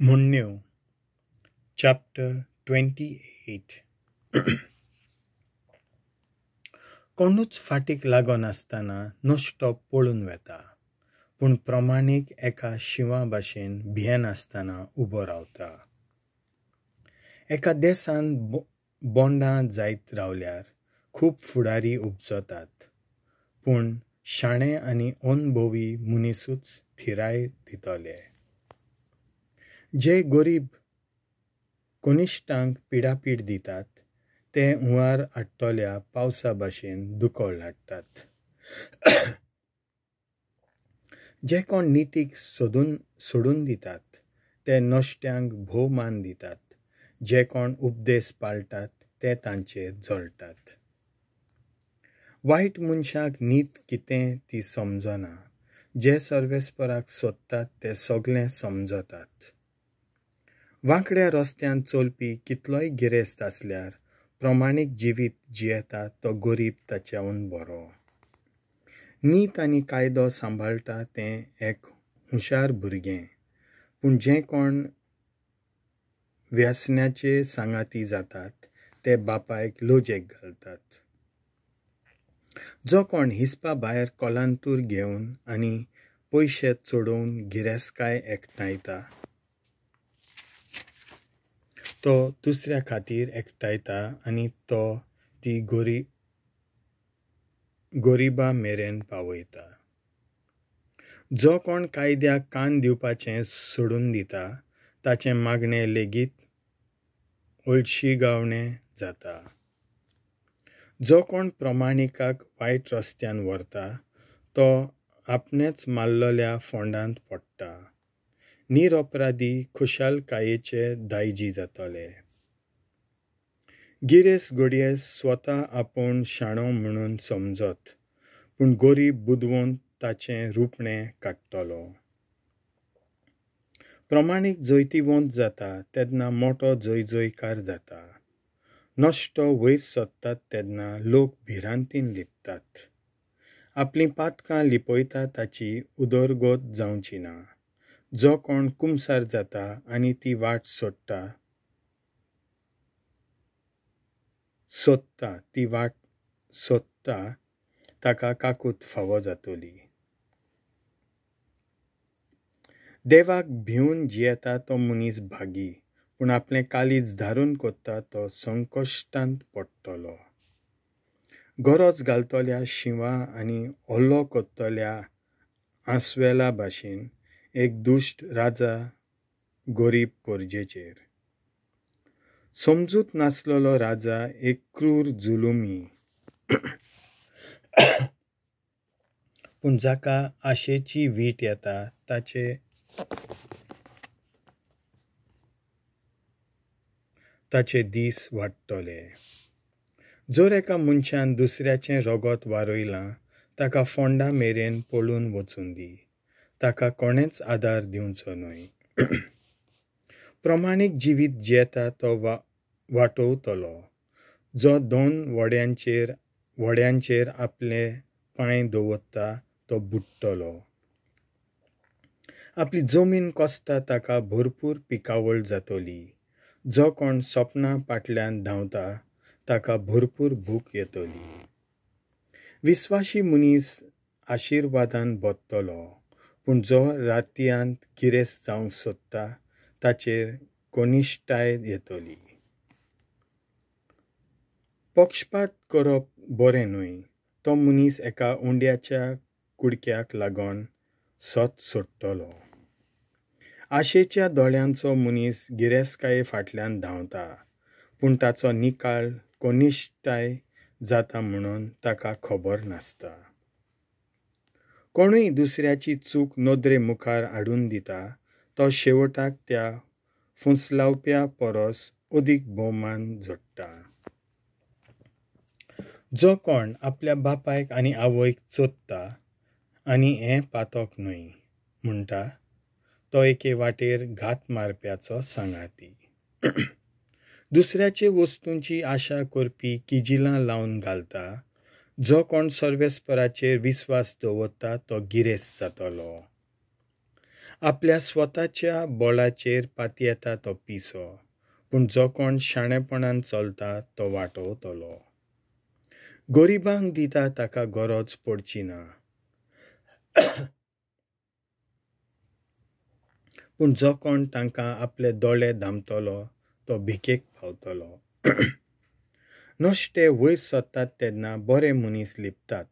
Munnu, Chapter 28 कोणूच फाटीक लागोन आसतना नश्टो पळून वेता, पूण प्रमाणीक एका शिवा भाशेन भियेन आसतना उबो रावता. एका देसान बोंडां जायत रावल्यार खूब फुडारी उपजतात, पूण शाणे आनी अनभवी मनीसूच थिराय दितले. जे गरीब कनिश्टांक पिडापीड दितात ते हुंवार हाडटल्या पावसा भाशेन दुकोळ हाडटात. जे कोण नितीक सोडून दितात ते नश्ट्यांक भोव मान दितात. जे कोण उपदेश पाळटात ते तांचेर जळटात. वायट मनशाक नीत कितें ती समजना. जे सर्वेस्पराक सोदतात ते सगळें समजतात. वांकड्या रस्त्यान चलपी कितलोय गिरेस्त आसल्यार प्रमाणीक जिवीत जियेता तो गरीब ताच्याहून बरो. नीत आनी कायदो सांबाळटा तें एक हुशार भुरगें, पूण जे कोण व्यसनाचे सांगाती जातात ते बापायक लोजेक घालतात. जो कोण हिसपा भायर कोलांतूर घेवन आनी पयशे चोडोवन गिरेस्काय एकठांयता तो दुसऱ्या खातीर एकठांयता आनी तो ती गोरिबा मेरेन पावयता. जो कोण कायद्याक कान दिवपाचें सोडून दिता ताचें मागणें लेगीत ओळशीगावणें जाता. जो कोण प्रमाणिकाक वायट रस्त्यान व्हरता तो आपणेच मारलोल्या फोंडांत पडटा. निरपराधी खुशालकायेचे दायजी जातले. गिरेस्त घडये स्वता आपूण शाणो म्हणून समजत, पूण गरीब बुदवून ताचें रुपणें काडटलो. प्रमाणीक जैतिवंत जाता तेन्ना मोठो जयजयकार जाता. नश्टो वयर सोदतात तेन्ना लोक भिरांतीन लिपतात. आपली पातकां लिपयता ताची उदरगत जावची ना. जो कोण कुमसार जाता आनी ती वाट सोदता ताका काकूट फावो जातली. देवाक भिवन जियेता तो मनीस भागी, पूण आपलें कालीज धारून कोत्ता तो संकश्टांत पडटलो. गरज घालतल्या शिवा आनी हल्लो कोत्तल्या आंसवेला भाशेन एक दुश्ट राजा गरीब परजेचेर. समजूत नासलोलो राजा एक क्रूर जुलुमी, पूण जाका आशेची वीट येता ताचे दीस वाडटले. जर एका मनशान दुसऱ्याचें रगत वारयलां ताका फोंडा मेरेन पळून वचून दी. ताका कोणेच आदार दिवचो न्हय. प्रमाणीक जिवीत जियेता तो वाटोवतलो. जो दोन वड्यांचेर आपले पांय दवरता तो बुडटलो. आपली जमीन कोसता ताका भरपूर पिकावळ जातली. जो कोण सपनां फाटल्यान धांवता ताका भरपूर भूक येतली. विस्वाशी मनीस आशिर्वादान बोदतलो, पूण जो रातयांत गिरेस्त जावंक सोदता ताचेर कनिश्टाय येतली. पक्षपात करप बरें न्हय. तो मनीस एका उंड्याच्या कुडक्याक लागून सोत सोडटलो. आशेच्या दोळ्यांचो मनीस गिरेस्तकाये फाटल्यान धांवता, पूण ताचो निकाल कनिश्टाय जाता म्हणून ताका खबर नासता. कोणूय दुसऱ्याची चूक नदरे मुखार हाडून दिता तो शेवटाक त्या फुसलावप्या परस अदीक भोवमान जोडटा. जो कोण आपल्या बापायक आनी आवयक चोदता आनी हें पातोक न्हय म्हणटा तो एके वाटेर घात मारप्याचो सांगाती. दुसऱ्याचे वस्तूंची आशा करपी किजिलां लावन घालता. जो कोण सर्वेस्पराचेर विस्वास दवरता तो गिरेस्त जातलो. आपल्या स्वताच्या बोळाचेर पाती येता तो पिसो, पूण जो कोण शाणेपणान चलता तो वाटोवतलो. गरिबांक दिता ताका गरज पडची ना, पूण जो कोण तांकां आपले दोळे धामतलो तो भिकेक पावतलो. नश्टे वयर सोदतात तेन्ना बरे मनीस लिपतात,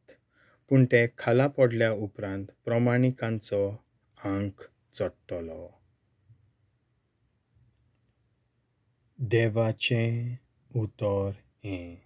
पूण ते खाला पडल्या उपरांत प्रमाणिकांचो अंक चडटलो. देवाचें उतर हें.